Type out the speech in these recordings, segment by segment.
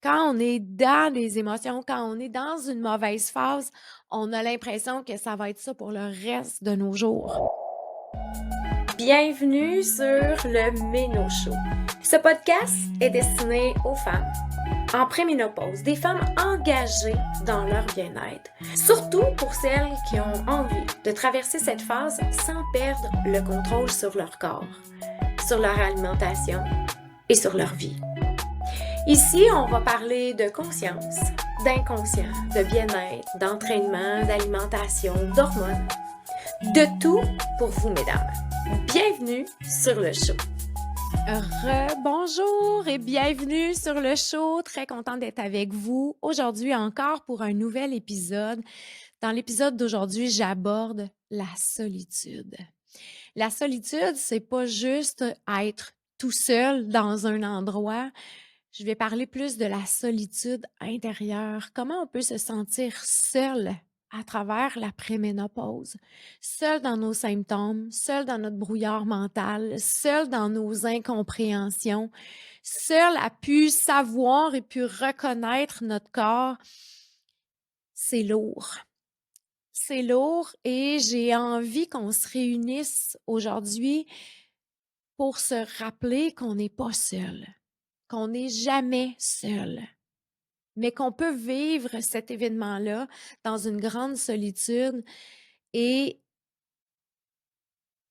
Quand on est dans des émotions, quand on est dans une mauvaise phase, on a l'impression que ça va être ça pour le reste de nos jours. Bienvenue sur le Méno Show. Ce podcast est destiné aux femmes en préménopause, des femmes engagées dans leur bien-être. Surtout pour celles qui ont envie de traverser cette phase sans perdre le contrôle sur leur corps, sur leur alimentation et sur leur vie. Ici, on va parler de conscience, d'inconscient, de bien-être, d'entraînement, d'alimentation, d'hormones. De tout pour vous, mesdames. Bienvenue sur le show. Bonjour et bienvenue sur le show. Très contente d'être avec vous aujourd'hui encore pour un nouvel épisode. Dans l'épisode d'aujourd'hui, j'aborde la solitude. La solitude, c'est pas juste être tout seul dans un endroit. Je vais parler plus de la solitude intérieure. Comment on peut se sentir seul à travers la préménopause, seul dans nos symptômes, seul dans notre brouillard mental, seul dans nos incompréhensions, seul à pu savoir et pu reconnaître notre corps. C'est lourd. C'est lourd et j'ai envie qu'on se réunisse aujourd'hui pour se rappeler qu'on n'est pas seul, qu'on n'est jamais seul, mais qu'on peut vivre cet événement-là dans une grande solitude et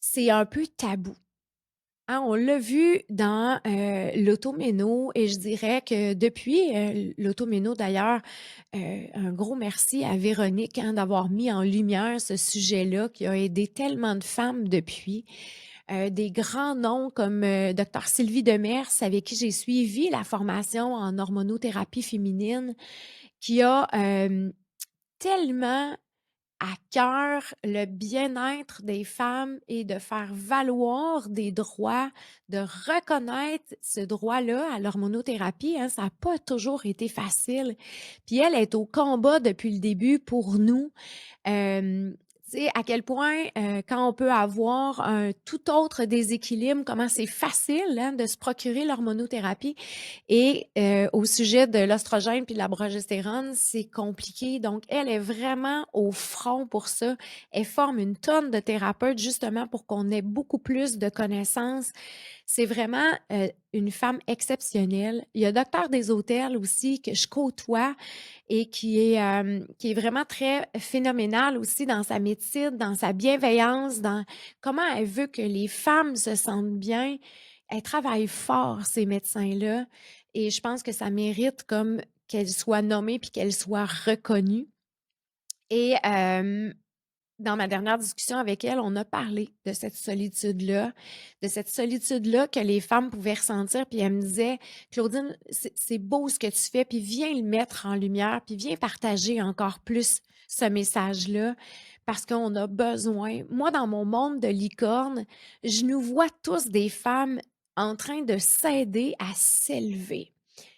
c'est un peu tabou. Hein, on l'a vu dans l'automéno et je dirais que depuis l'automéno d'ailleurs, un gros merci à Véronique d'avoir mis en lumière ce sujet-là qui a aidé tellement de femmes depuis. Des grands noms comme Dr Sylvie Demers, avec qui j'ai suivi la formation en hormonothérapie féminine, qui a tellement à cœur le bien-être des femmes et de faire valoir des droits, de reconnaître ce droit-là à l'hormonothérapie. Hein, ça n'a pas toujours été facile. Puis elle est au combat depuis le début pour nous. Tu sais, à quel point, quand on peut avoir un tout autre déséquilibre, comment c'est facile, hein, de se procurer l'hormonothérapie et au sujet de l'oestrogène puis de la progestérone, c'est compliqué. Donc, elle est vraiment au front pour ça. Elle forme une tonne de thérapeutes justement pour qu'on ait beaucoup plus de connaissances. C'est vraiment, une femme exceptionnelle. Il y a Docteur Hôtels aussi que je côtoie et qui est vraiment très phénoménale aussi dans sa médecine, dans sa bienveillance, dans comment elle veut que les femmes se sentent bien. Elle travaille fort, ces médecins-là, et je pense que ça mérite comme qu'elle soit nommée puis qu'elle soit reconnue. Et dans ma dernière discussion avec elle, on a parlé de cette solitude-là que les femmes pouvaient ressentir. Puis elle me disait, Claudine, c'est beau ce que tu fais, puis viens le mettre en lumière, puis viens partager encore plus ce message-là, parce qu'on a besoin. Moi, dans mon monde de licorne, je nous vois tous des femmes en train de s'aider à s'élever.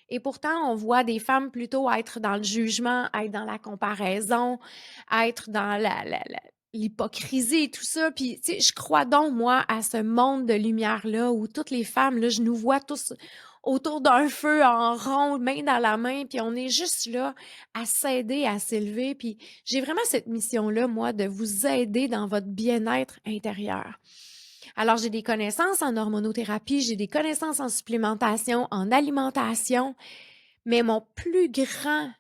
Et pourtant, on voit des femmes plutôt être dans le jugement, être dans la comparaison, être dans l'hypocrisie et tout ça. Puis, tu sais, je crois donc, moi, à ce monde de lumière-là où toutes les femmes, là, je nous vois tous autour d'un feu en rond, main dans la main, puis on est juste là à s'aider, à s'élever. Puis j'ai vraiment cette mission-là, moi, de vous aider dans votre bien-être intérieur. Alors, j'ai des connaissances en hormonothérapie, j'ai des connaissances en supplémentation, en alimentation, mais mon plus grand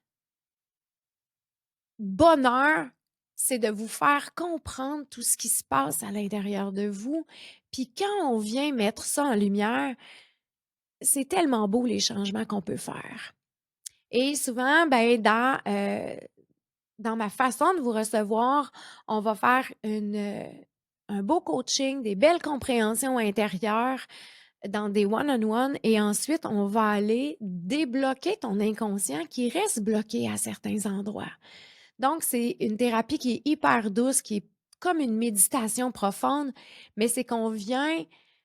bonheur, c'est de vous faire comprendre tout ce qui se passe à l'intérieur de vous. Puis quand on vient mettre ça en lumière, c'est tellement beau les changements qu'on peut faire. Et souvent, ben, dans ma façon de vous recevoir, on va faire un beau coaching, des belles compréhensions intérieures dans des one-on-one et ensuite, on va aller débloquer ton inconscient qui reste bloqué à certains endroits. Donc, c'est une thérapie qui est hyper douce, qui est comme une méditation profonde, mais c'est qu'on vient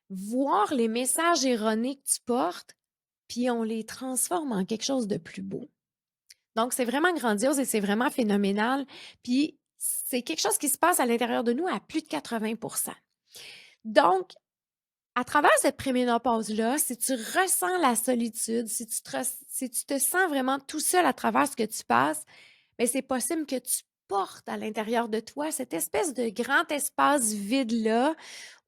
voir les messages erronés que tu portes, puis on les transforme en quelque chose de plus beau. Donc, c'est vraiment grandiose et c'est vraiment phénoménal. Puis, c'est quelque chose qui se passe à l'intérieur de nous à plus de 80%. Donc, À travers cette préménopause-là, si tu ressens la solitude, si tu te sens vraiment tout seul à travers ce que tu passes, bien, c'est possible que tu portes à l'intérieur de toi cette espèce de grand espace vide-là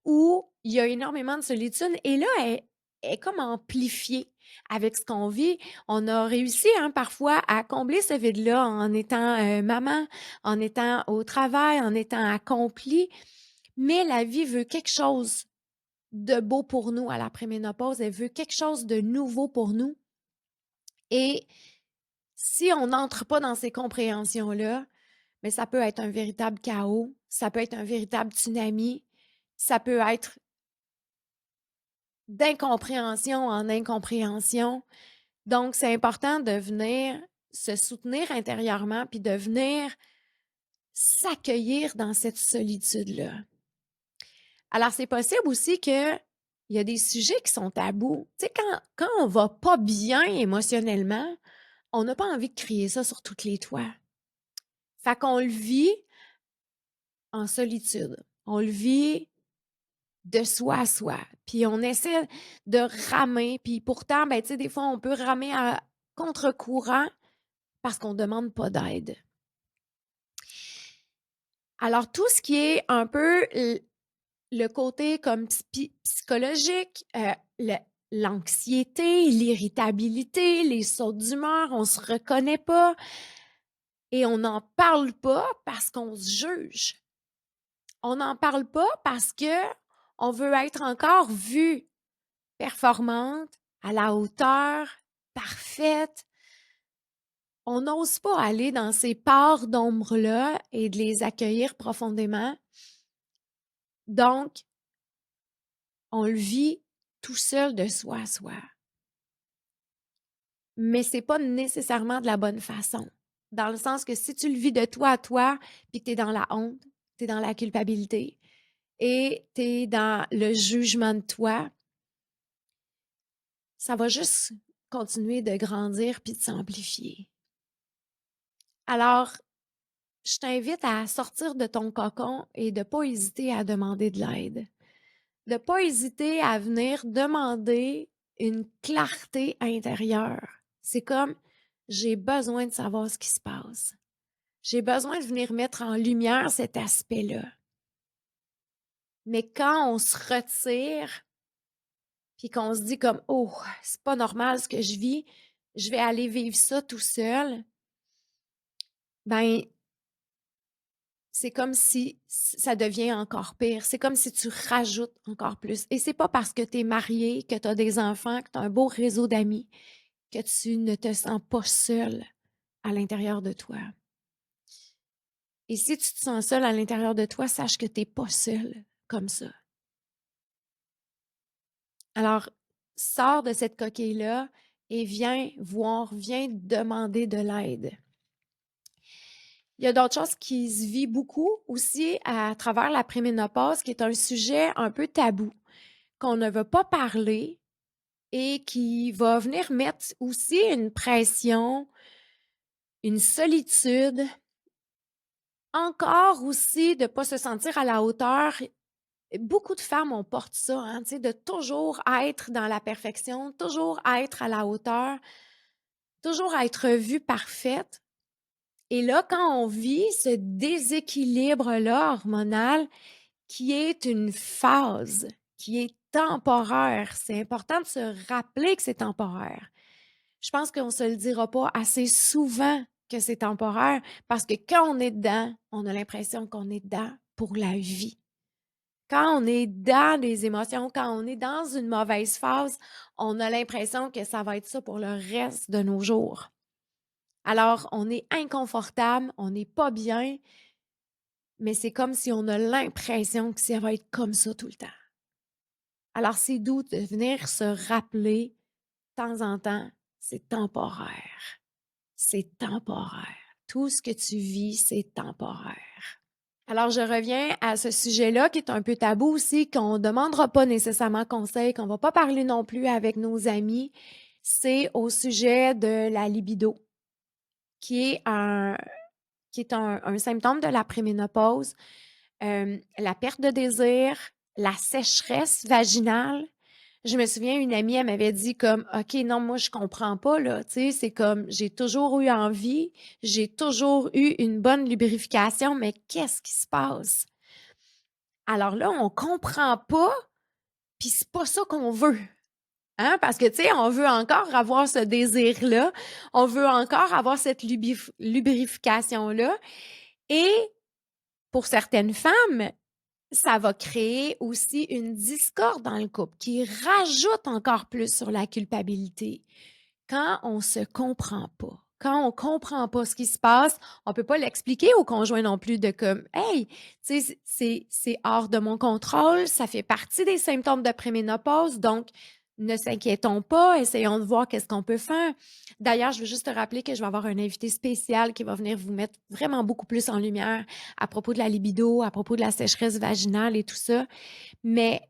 où il y a énormément de solitude et là, elle est comme amplifiée avec ce qu'on vit. On a réussi, hein, parfois à combler ce vide-là en étant, maman, en étant au travail, en étant accomplie, mais la vie veut quelque chose de beau pour nous à la préménopause. Elle veut quelque chose de nouveau pour nous et si on n'entre pas dans ces compréhensions-là, mais ça peut être un véritable chaos, ça peut être un véritable tsunami, ça peut être d'incompréhension en incompréhension. Donc, c'est important de venir se soutenir intérieurement puis de venir s'accueillir dans cette solitude-là. Alors, c'est possible aussi qu'il y a des sujets qui sont tabous. Tu sais, quand on va pas bien émotionnellement, on n'a pas envie de crier ça sur toutes les toits. Fait qu'on le vit en solitude. On le vit de soi à soi. Puis on essaie de ramer. Puis pourtant, ben, tu sais, des fois, on peut ramer à contre-courant parce qu'on ne demande pas d'aide. Alors, tout ce qui est un peu le côté comme psychologique, l'anxiété, l'irritabilité, les sautes d'humeur, on se reconnaît pas et on n'en parle pas parce qu'on se juge. On n'en parle pas parce que on veut être encore vue performante, à la hauteur, parfaite. On n'ose pas aller dans ces parts d'ombre-là et de les accueillir profondément. Donc, on le vit tout seul de soi à soi. Mais c'est pas nécessairement de la bonne façon. Dans le sens que si tu le vis de toi à toi, puis que tu es dans la honte, tu es dans la culpabilité et tu es dans le jugement de toi, ça va juste continuer de grandir puis de s'amplifier. Alors, je t'invite à sortir de ton cocon et de ne pas hésiter à demander de l'aide. De ne pas hésiter à venir demander une clarté intérieure. C'est comme, j'ai besoin de savoir ce qui se passe. J'ai besoin de venir mettre en lumière cet aspect-là. Mais quand on se retire, puis qu'on se dit comme, oh, c'est pas normal ce que je vis, je vais aller vivre ça tout seul, ben, c'est comme si ça devient encore pire. C'est comme si tu rajoutes encore plus. Et c'est pas parce que tu es marié, que tu as des enfants, que tu as un beau réseau d'amis, que tu ne te sens pas seul à l'intérieur de toi. Et si tu te sens seul à l'intérieur de toi, sache que tu n'es pas seul comme ça. Alors, sors de cette coquille-là et viens voir, viens demander de l'aide. Il y a d'autres choses qui se vivent beaucoup aussi à travers la préménopause, qui est un sujet un peu tabou, qu'on ne veut pas parler et qui va venir mettre aussi une pression, une solitude, encore aussi de ne pas se sentir à la hauteur. Beaucoup de femmes, on porte ça, hein, tu sais, de toujours être dans la perfection, toujours être à la hauteur, toujours être vue parfaite. Et là, quand on vit ce déséquilibre-là hormonal, qui est une phase, qui est temporaire, c'est important de se rappeler que c'est temporaire. Je pense qu'on ne se le dira pas assez souvent que c'est temporaire parce que quand on est dedans, on a l'impression qu'on est dedans pour la vie. Quand on est dans des émotions, quand on est dans une mauvaise phase, on a l'impression que ça va être ça pour le reste de nos jours. Alors, on est inconfortable, on n'est pas bien, mais c'est comme si on a l'impression que ça va être comme ça tout le temps. Alors, c'est doux de venir se rappeler de temps en temps, c'est temporaire. C'est temporaire. Tout ce que tu vis, c'est temporaire. Alors, je reviens à ce sujet-là qui est un peu tabou aussi, qu'on ne demandera pas nécessairement conseil, qu'on ne va pas parler non plus avec nos amis. C'est au sujet de la libido, qui est un symptôme de la préménopause. La perte de désir, la sécheresse vaginale, Je me souviens, une amie, elle m'avait dit comme: «OK, non, moi, je comprends pas, là, tu sais, c'est comme j'ai toujours eu envie, j'ai toujours eu une bonne lubrification, mais qu'est-ce qui se passe?» Alors là, on comprend pas, puis c'est pas ça qu'on veut, hein? Parce que, tu sais, on veut encore avoir ce désir-là, on veut encore avoir cette lubrification-là et pour certaines femmes, ça va créer aussi une discorde dans le couple qui rajoute encore plus sur la culpabilité. Quand on se comprend pas, quand on comprend pas ce qui se passe, on peut pas l'expliquer au conjoint non plus de comme: «Hey, tu sais, c'est hors de mon contrôle, ça fait partie des symptômes de préménopause, donc ne s'inquiétons pas, essayons de voir qu'est-ce qu'on peut faire». D'ailleurs, je veux juste te rappeler que je vais avoir un invité spécial qui va venir vous mettre vraiment beaucoup plus en lumière à propos de la libido, à propos de la sécheresse vaginale et tout ça. Mais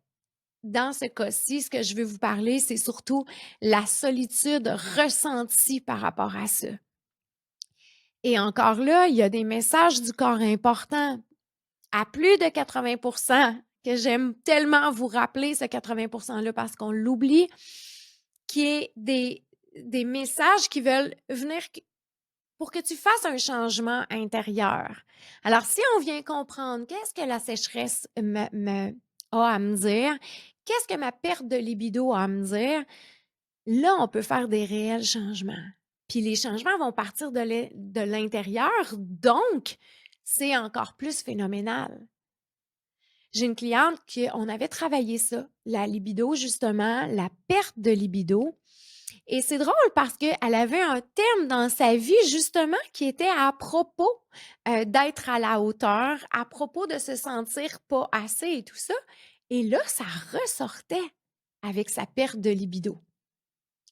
dans ce cas-ci, ce que je veux vous parler, c'est surtout la solitude ressentie par rapport à ça. Et encore là, il y a des messages du corps importants. À plus de 80 que j'aime tellement vous rappeler ce 80 là parce qu'on l'oublie, qui est des messages qui veulent venir pour que tu fasses un changement intérieur. Alors, si on vient comprendre qu'est-ce que la sécheresse a à me dire, qu'est-ce que ma perte de libido a à me dire, là, on peut faire des réels changements. Puis les changements vont partir de l'intérieur, donc c'est encore plus phénoménal. J'ai une cliente qui, on avait travaillé ça, la libido, justement, la perte de libido. Et c'est drôle parce qu'elle avait un thème dans sa vie, justement, qui était à propos d'être à la hauteur, à propos de se sentir pas assez et tout ça. Et là, ça ressortait avec sa perte de libido.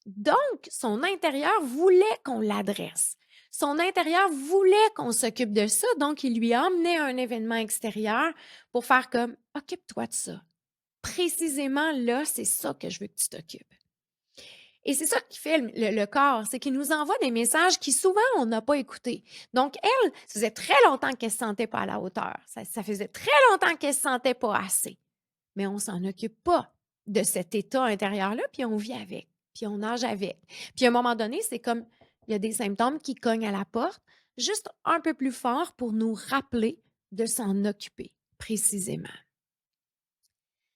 Donc, son intérieur voulait qu'on l'adresse. Son intérieur voulait qu'on s'occupe de ça, donc il lui emmenait un événement extérieur pour faire comme occupe-toi de ça. Précisément là, c'est ça que je veux que tu t'occupes. Et c'est ça qui fait le corps, c'est qu'il nous envoie des messages qui souvent on n'a pas écoutés. Donc elle, ça faisait très longtemps qu'elle se sentait pas à la hauteur. Ça faisait très longtemps qu'elle se sentait pas assez. Mais on s'en occupe pas de cet état intérieur-là, puis on vit avec, puis on nage avec. Puis à un moment donné, c'est comme il y a des symptômes qui cognent à la porte, juste un peu plus fort pour nous rappeler de s'en occuper précisément,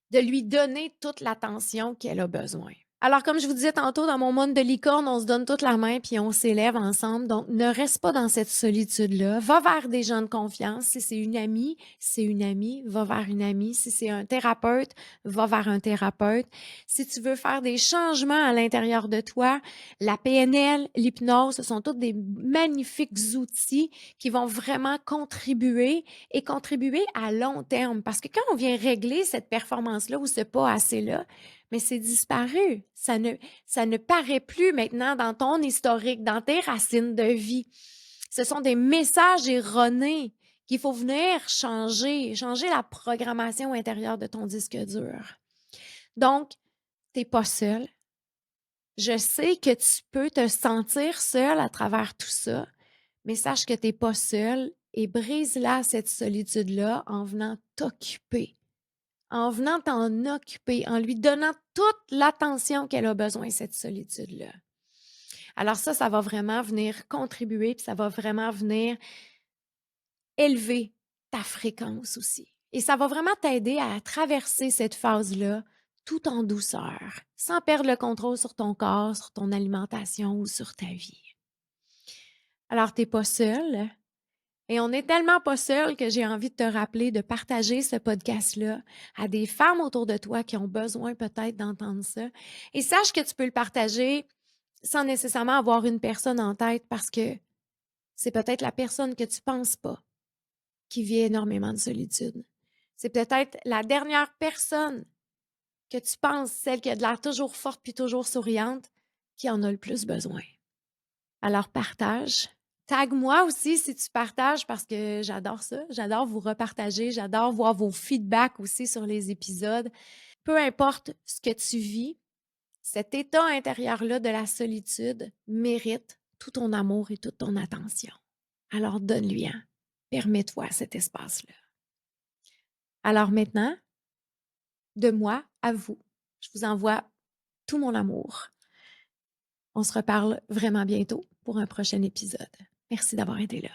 de lui donner toute l'attention qu'elle a besoin. Alors, comme je vous disais tantôt, dans mon monde de licorne, on se donne toute la main puis on s'élève ensemble. Donc, ne reste pas dans cette solitude-là. Va vers des gens de confiance. Si c'est une amie, c'est une amie, va vers une amie. Si c'est un thérapeute, va vers un thérapeute. Si tu veux faire des changements à l'intérieur de toi, la PNL, l'hypnose, ce sont tous des magnifiques outils qui vont vraiment contribuer et contribuer à long terme. Parce que quand on vient régler cette performance-là ou ce pas assez-là, mais c'est disparu. Ça ne paraît plus maintenant dans ton historique, dans tes racines de vie. Ce sont des messages erronés qu'il faut venir changer la programmation intérieure de ton disque dur. Donc, tu n'es pas seul. Je sais que tu peux te sentir seul à travers tout ça, mais sache que tu n'es pas seul et brise-la cette solitude-là en venant t'occuper, en venant t'en occuper, en lui donnant toute l'attention qu'elle a besoin, cette solitude-là. Alors ça va vraiment venir contribuer, puis ça va vraiment venir élever ta fréquence aussi. Et ça va vraiment t'aider à traverser cette phase-là tout en douceur, sans perdre le contrôle sur ton corps, sur ton alimentation ou sur ta vie. Alors, tu n'es pas seul. Et on n'est tellement pas seul que j'ai envie de te rappeler de partager ce podcast-là à des femmes autour de toi qui ont besoin peut-être d'entendre ça. Et sache que tu peux le partager sans nécessairement avoir une personne en tête parce que c'est peut-être la personne que tu penses pas qui vit énormément de solitude. C'est peut-être la dernière personne que tu penses, celle qui a de l'air toujours forte puis toujours souriante, qui en a le plus besoin. Alors partage. Tag-moi aussi si tu partages parce que j'adore ça. J'adore vous repartager. J'adore voir vos feedbacks aussi sur les épisodes. Peu importe ce que tu vis, cet état intérieur-là de la solitude mérite tout ton amour et toute ton attention. Alors donne-lui un. Permets-toi cet espace-là. Alors maintenant, de moi à vous, je vous envoie tout mon amour. On se reparle vraiment bientôt pour un prochain épisode. Merci d'avoir été là.